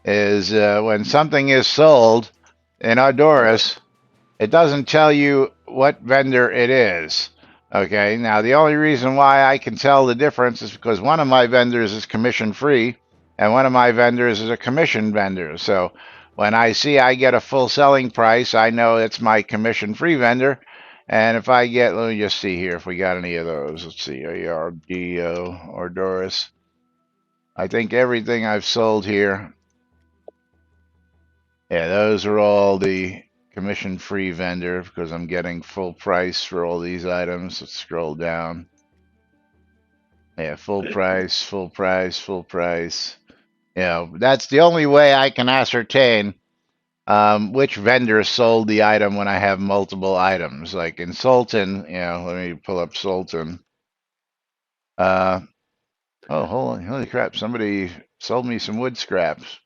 is when something is sold in Ardoris, it doesn't tell you what vendor it is. Okay, now the only reason why I can tell the difference is because one of my vendors is commission free and one of my vendors is a commission vendor. So when I see I get a full selling price, I know it's my commission free vendor. And if I get, let me just see here if we got any of those. Let's see, ARDO or Doris. I think everything I've sold here. Yeah, those are all the commission free vendor because I'm getting full price for all these items. Let's scroll down. Yeah, full price, full price, full price. That's the only way I can ascertain which vendor sold the item when I have multiple items. Like in Sultan, let me pull up Sultan. Oh, holy crap! Somebody sold me some wood scraps.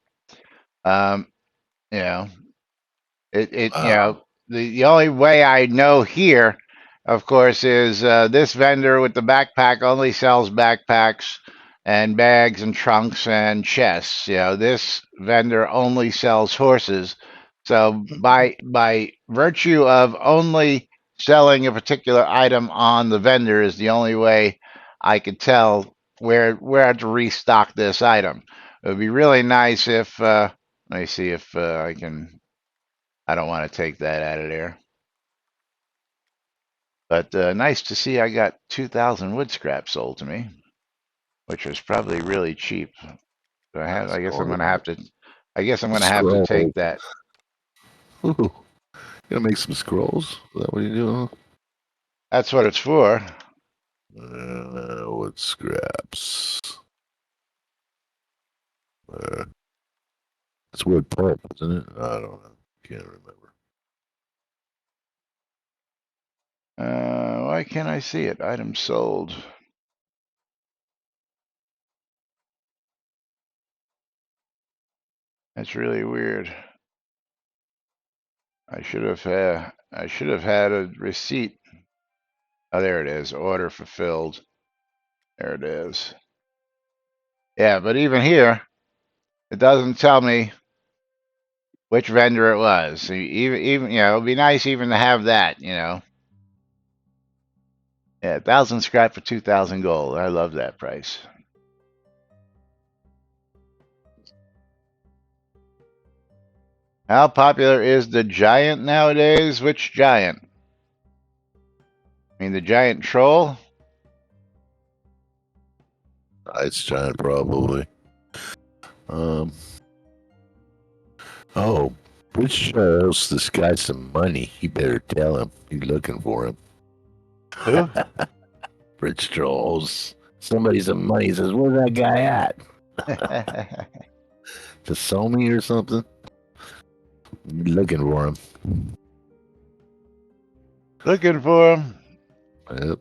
It the only way I know here, of course, is this vendor with the backpack only sells backpacks and bags and trunks and chests. This vendor only sells horses. So by virtue of only selling a particular item on the vendor is the only way I could tell where to restock this item. It would be really nice if let me see if I can. I don't want to take that out of there. But nice to see I got 2,000 wood scrap sold to me, which was probably really cheap. So I guess I'm gonna have to. I guess I'm gonna have to take that. Ooh, gonna make some scrolls. Is that what you do? That's what it's for. Wood scraps. It's wood pulp, isn't it? I don't know. Can't remember. Why can't I see it? Items sold. That's really weird. I should have had a receipt. Oh, there it is. Order fulfilled. There it is. Yeah, but even here, it doesn't tell me which vendor it was. Even it'd be nice even to have that. Yeah, 1,000 scrap for 2,000 gold. I love that price. How popular is the giant nowadays? Which giant? I mean, the giant troll? It's giant, probably. Oh, Rich shows this guy some money. You better tell him. You're looking for him. Who? Rich trolls. Somebody some money. He says, "Where's that guy at? To sell me or something?" You're looking for him. Looking for him. Yep.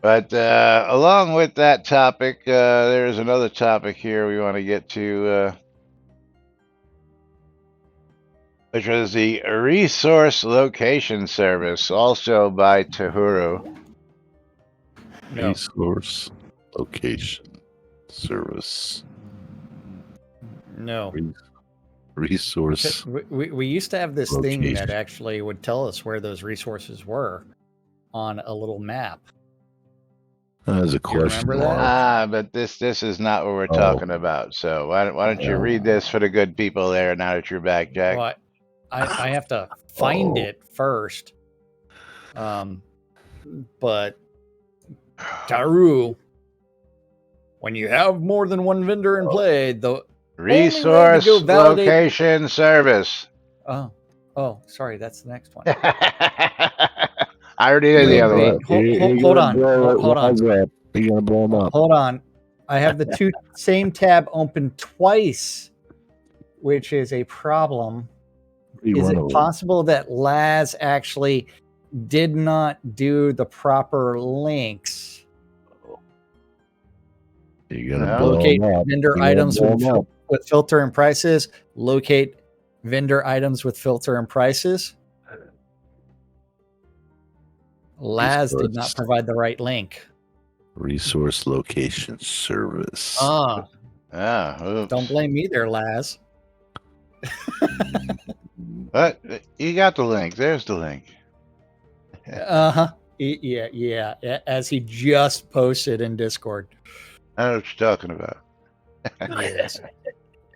But along with that topic, there's another topic here we want to get to, which was the resource location service, also by Tahuru. No. Resource location service. No. Resource. We used to have this thing location. that actually would tell us where those resources were on a little map. That's a question remember that? mark. But this is not what we're talking about. So why don't you read this for the good people there now that you're back, Jack? Well, I have to find it first. But Taru, when you have more than one vendor in play, the resource location service. Oh, sorry, that's the next one. I already did the other one. Hold on. You're gonna blow him up. Hold on. I have the same tab open twice, which is a problem. Is it possible that Laz actually did not do the proper links? You're gonna locate vendor items with filter and prices. Locate vendor items with filter and prices. Laz did not provide the right link. Resource location service. Don't blame me there, Laz. But you got the link. There's the link. Yeah. As he just posted in Discord. I know what you're talking about. Yes.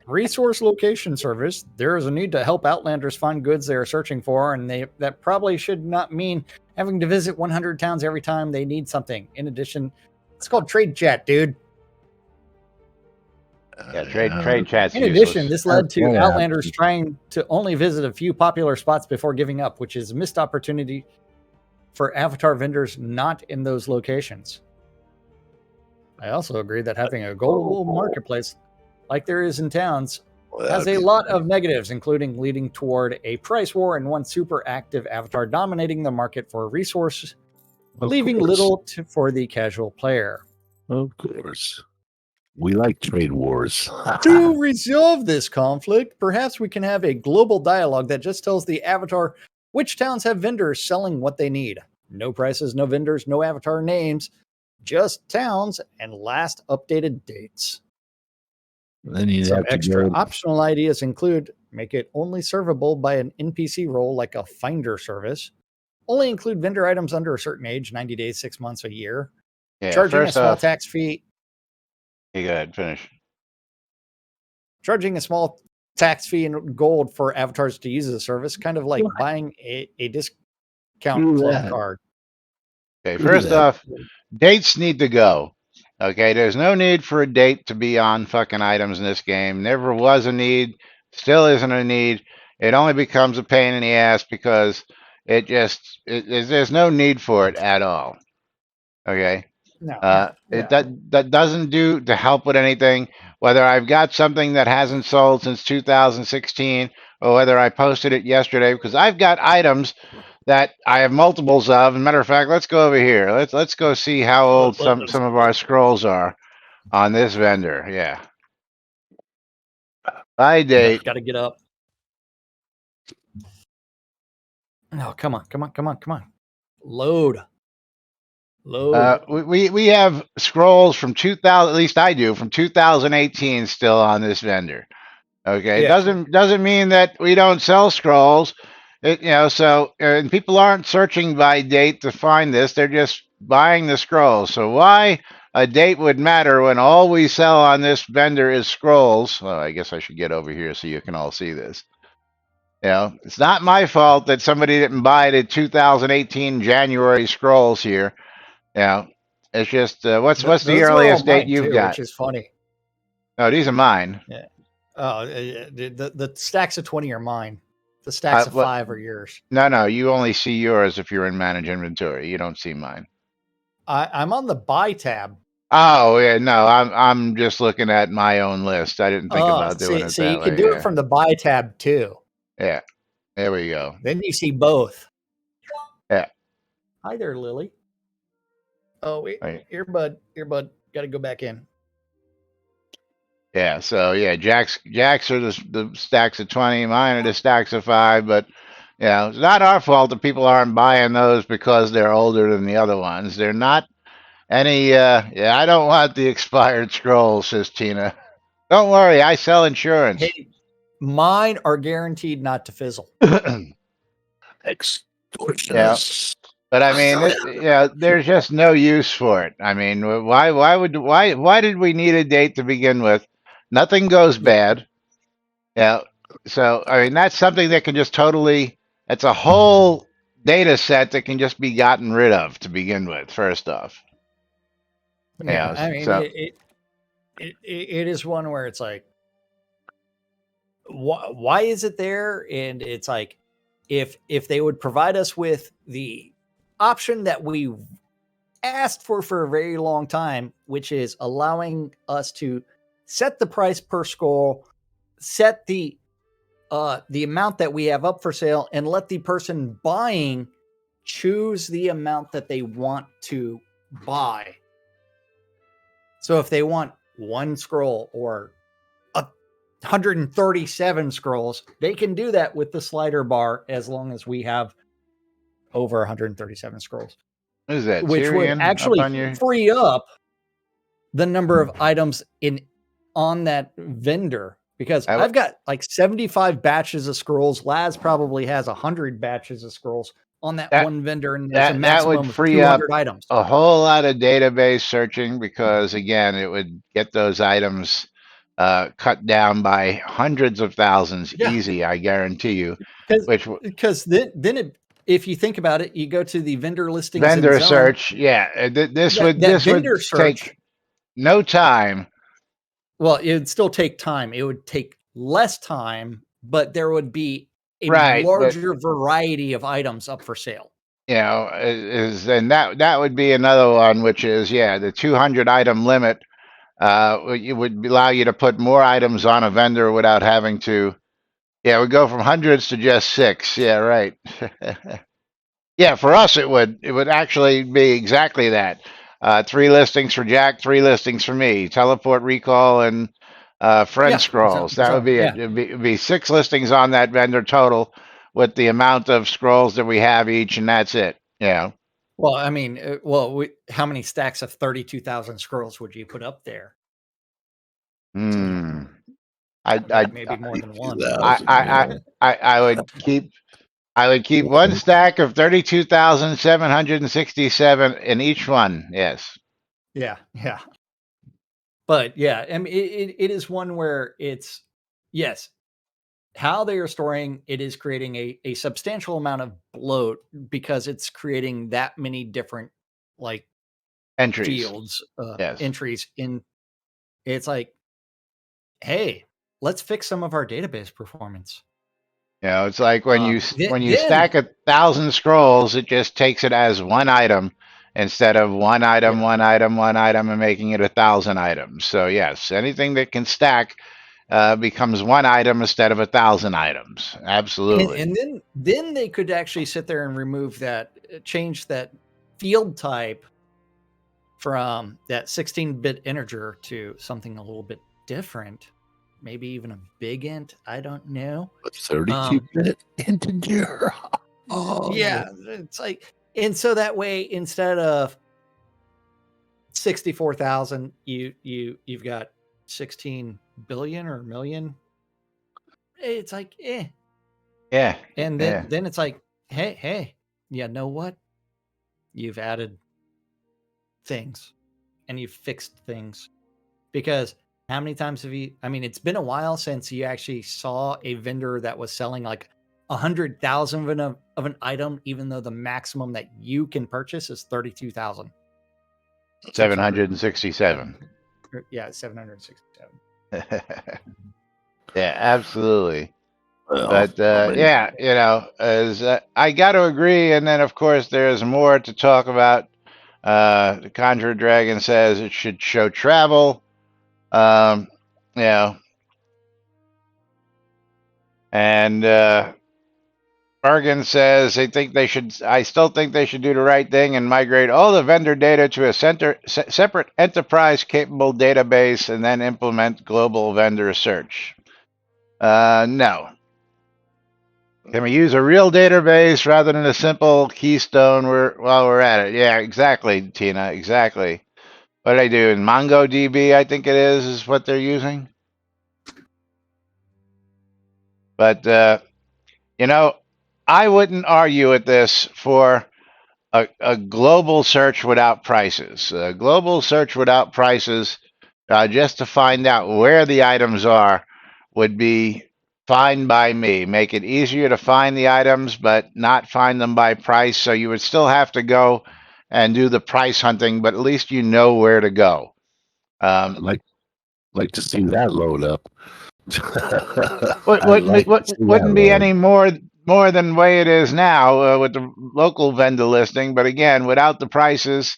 Resource location service. There is a need to help Outlanders find goods they are searching for, and that probably should not mean having to visit 100 towns every time they need something. In addition, it's called trade chat, dude. Yeah, trade chat's In addition, this led to Outlanders trying to only visit a few popular spots before giving up, which is a missed opportunity for Avatar vendors not in those locations. I also agree that having a global marketplace like there is in towns has a lot of negatives, including leading toward a price war and one super active avatar dominating the market for resources, leaving little for the casual player. Of course. We like trade wars. To resolve this conflict, perhaps we can have a global dialogue that just tells the avatar Which towns have vendors selling what they need? No prices, no vendors, no avatar names, just towns and last updated dates. Then you Some have to extra go. optional ideas include make it only servable by an NPC role like a finder service, only include vendor items under a certain age, 90 days, 6 months, a year, charging a small tax fee. You go ahead, finish. Charging a small tax fee in gold for avatars to use the service, kind of like buying a discount club card. Okay, first off, dates need to go. Okay, there's no need for a date to be on fucking items in this game. Never was a need, still isn't a need. It only becomes a pain in the ass because there's no need for it at all. Okay. That doesn't do to help with anything. Whether I've got something that hasn't sold since 2016, or whether I posted it yesterday, because I've got items that I have multiples of. As a matter of fact, let's go over here. Let's go see how old some of our scrolls are on this vendor. Yeah. By date. Got to get up. No, come on. Load. We have scrolls from 2000, at least I do, from 2018 still on this vendor. Okay, Yeah. doesn't mean that we don't sell scrolls. And people aren't searching by date to find this; they're just buying the scrolls. So why a date would matter when all we sell on this vendor is scrolls? Well, I guess I should get over here so you can all see this. It's not my fault that somebody didn't buy the 2018 January scrolls here. It's just what's the earliest date you've got? Which is funny. No, these are mine. Yeah. Oh, the stacks of 20 are mine. The stacks of 5 are yours. No, you only see yours if you're in manage inventory. You don't see mine. I'm on the buy tab. Oh yeah, no, I'm just looking at my own list. I didn't think about doing it. So that you can way. do it from the buy tab too. Yeah, there we go. Then you see both. Yeah. Hi there, Lily. Oh, wait. Earbud. Got to go back in. Yeah. So yeah, Jack's are the stacks of 20. Mine are the stacks of 5. But it's not our fault that people aren't buying those because they're older than the other ones. They're not any. I don't want the expired scrolls, says Tina. Don't worry, I sell insurance. Hey, mine are guaranteed not to fizzle. Extortionist. But I mean, there's just no use for it. I mean, why did we need a date to begin with? Nothing goes bad. Yeah. So I mean, that's something that can just it's a whole data set that can just be gotten rid of to begin with. First off. Yeah. I mean, it is one where it's like, why is it there? And it's like, if they would provide us with the option that we asked for a very long time, which is allowing us to set the price per scroll, set the amount that we have up for sale, and let the person buying choose the amount that they want to buy. So if they want 1 scroll or 137 scrolls, they can do that with the slider bar as long as we have over 137 scrolls. What is that? Which Tyrion would actually free up the number of items on that vendor, because I've got like 75 batches of scrolls. Laz probably has 100 batches of scrolls on that one vendor, and there's a maximum of 200 items. A whole lot of database searching, because again, it would get those items cut down by hundreds of thousands easy, I guarantee you. Because then if you think about it, you go to the vendor listings, vendor search. Yeah, this would take no time. Well, it would still take time. It would take less time, but there would be a larger variety of items up for sale. And that would be another one, which is the 200 item limit. It would allow you to put more items on a vendor without having to. Yeah, we go from hundreds to just 6. Yeah, right. Yeah, for us it would actually be exactly that. 3 listings for Jack, 3 listings for me. Teleport, recall, and friend scrolls. That would be it. It'd be 6 listings on that vendor total, with the amount of scrolls that we have each, and that's it. Yeah. Well, I mean, how many stacks of 32,000 scrolls would you put up there? Maybe more than one. I would keep one stack of 32,767 in each one. Yes. Yeah. But yeah, I mean, it is one where it's, yes, how they are storing it is creating a substantial amount of bloat because it's creating that many different like entries, fields, entries in. It's like, hey, let's fix some of our database performance. It's like when you stack 1,000 scrolls, it just takes it as one item instead of one item, and making it 1,000 items. So yes, anything that can stack becomes one item instead of 1,000 items. Absolutely. And then they could actually sit there and remove that, change that field type from that 16-bit integer to something a little bit different. Maybe even a big int. I don't know. A 32-bit integer. Oh. Yeah, it's like, and so that way instead of 64,000, you've got 16 billion or million. It's like, yeah. And then it's like, hey, you know what? You've added things and you've fixed things, because how many times have you, I mean, it's been a while since you actually saw a vendor that was selling like 100,000 of an item, even though the maximum that you can purchase is 32,000. 767. Yeah, 767. Yeah, absolutely. But yeah, as I got to agree, and then of course there's more to talk about. The Conjurer Dragon says it should show travel. And Bergen says I still think they should do the right thing and migrate all the vendor data to a separate enterprise capable database and then implement global vendor search. No. Can we use a real database rather than a simple keystone while we're at it? Yeah, exactly, Tina, exactly. What do they do? In MongoDB, I think it is what they're using. But, I wouldn't argue with this for a global search without prices. A global search without prices, just to find out where the items are, would be fine by me. Make it easier to find the items, but not find them by price. So you would still have to go and do the price hunting, but at least you know where to go. I'd like to see that load up. Wouldn't be any more than the way it is now with the local vendor listing. But again, without the prices,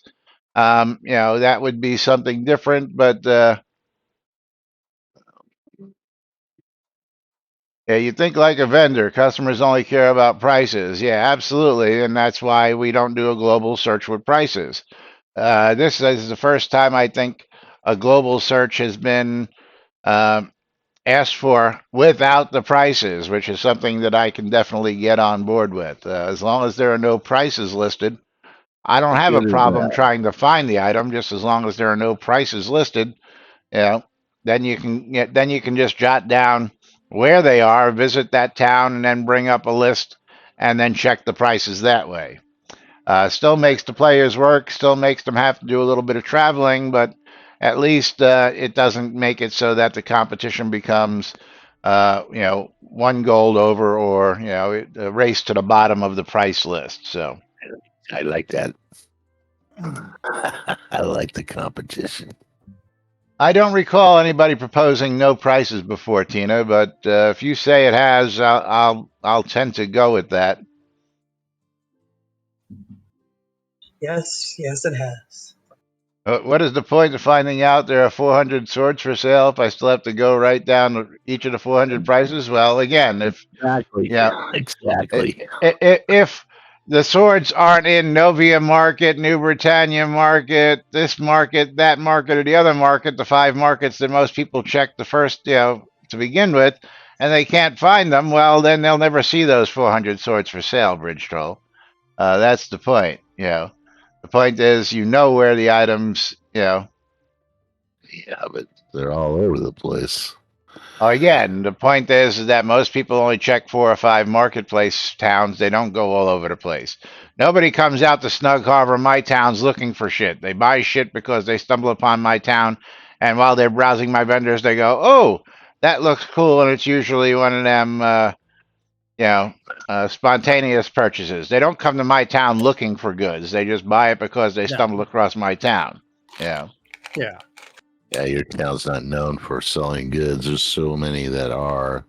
that would be something different. But yeah, you think like a vendor. Customers only care about prices. Yeah, absolutely. And that's why we don't do a global search with prices. This is the first time I think a global search has been asked for without the prices, which is something that I can definitely get on board with. As long as there are no prices listed, I don't have a problem trying to find the item, just as long as there are no prices listed. Then you can just jot down where they are, visit that town, and then bring up a list and then check the prices that way. Still makes the players work, still makes them have to do a little bit of traveling, but at least it doesn't make it so that the competition becomes, one gold over, or a race to the bottom of the price list. So I like that. I like the competition. I don't recall anybody proposing no prices before, Tina, but if you say it has, I'll tend to go with that. Yes, it has. What is the point of finding out there are 400 swords for sale if I still have to go right down each of the 400 prices? Well, again, exactly. If the swords aren't in Novia Market, New Britannia Market, this market, that market, or the other market, the 5 markets that most people check the first, to begin with, and they can't find them, well, then they'll never see those 400 swords for sale, Bridge Troll. That's the point, you know. The point is, you know where the items, you know. Yeah, but they're all over the place. Again, the point is that most people only check 4 or 5 marketplace towns. They don't go all over the place. Nobody comes out to Snug Harbor, my towns, looking for shit. They buy shit because they stumble upon my town, and while they're browsing my vendors, they go, "Oh, that looks cool," and it's usually one of them, spontaneous purchases. They don't come to my town looking for goods. They just buy it because they stumbled across my town. Yeah. Yeah. Yeah, your town's not known for selling goods. There's so many that are,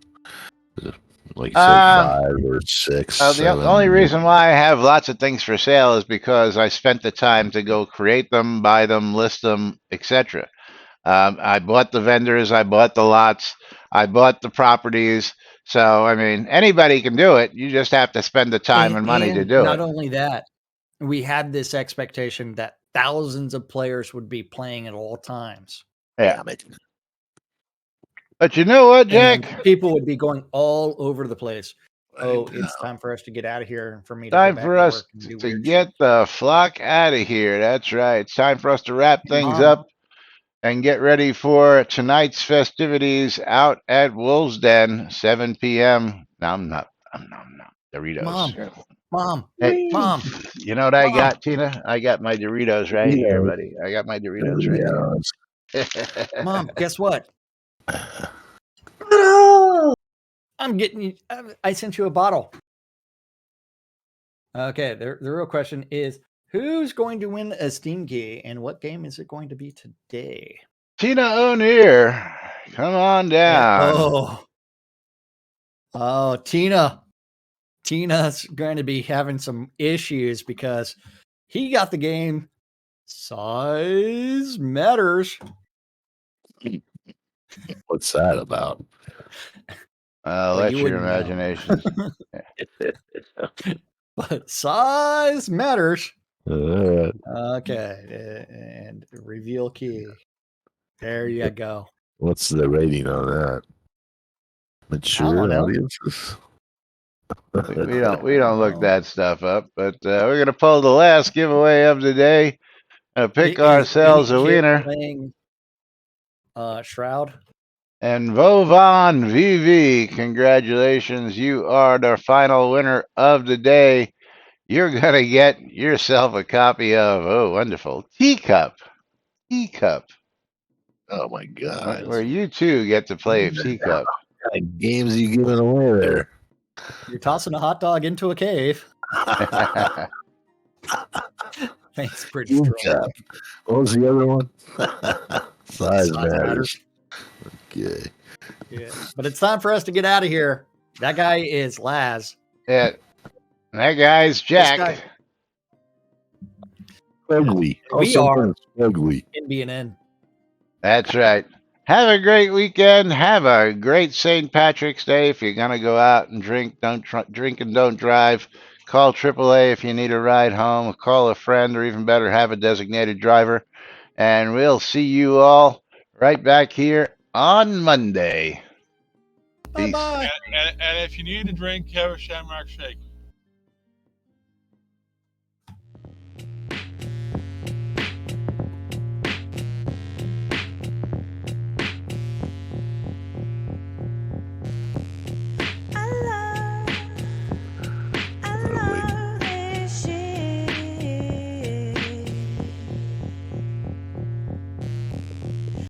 like you said, 5 or 6. The 7. only reason why I have lots of things for sale is because I spent the time to go create them, buy them, list them, etc. I bought the vendors, I bought the lots, I bought the properties. So, I mean, anybody can do it. You just have to spend the time and money to do not it. Not only that, we had this expectation that thousands of players would be playing at all times. Yeah. But you know what, Jack? And people would be going all over the place. Oh, it's time for us to get out of here and for me to time go back for to us work and do to weird get shit. the flock out of here. That's right. It's time for us to wrap things up and get ready for tonight's festivities out at Wolves Den, 7 p.m. Nom nom Doritos. Mom, hey, Mom. You know what I got, Tina? I got my Doritos right here, buddy. I got my Doritos right here. Mom, guess what? I'm getting you. I sent you a bottle. Okay, the real question is, who's going to win a Steam key, and what game is it going to be today? Tina O'Near, come on down. Oh, Tina. Tina's going to be having some issues because he got the game Size Matters. What's that about? Let your imagination. But Size Matters. Okay, and reveal key. There you go. What's the rating on that? Mature audiences? we don't look that stuff up, but we're gonna pull the last giveaway of the day. Pick ourselves a winner. Playing, Shroud. And Vovan VV, congratulations. You are the final winner of the day. You're going to get yourself a copy of, wonderful, Teacup. Oh, my God. Where you, too, get to play Teacup. What kind of games are you giving away there? You're tossing a hot dog into a cave. Thanks, Bridge Troll. What was the other one? Size Matters. Okay. Yeah, but it's time for us to get out of here. That guy is Laz. Yeah, that guy's Jack. Ugly. We are ugly. NBNN. That's right. Have a great weekend. Have a great St. Patrick's Day. If you're gonna go out and drink, drink and don't drive. Call AAA if you need a ride home. Call a friend, or even better, have a designated driver. And we'll see you all right back here on Monday. Peace. And if you need a drink, have a Shamrock Shake.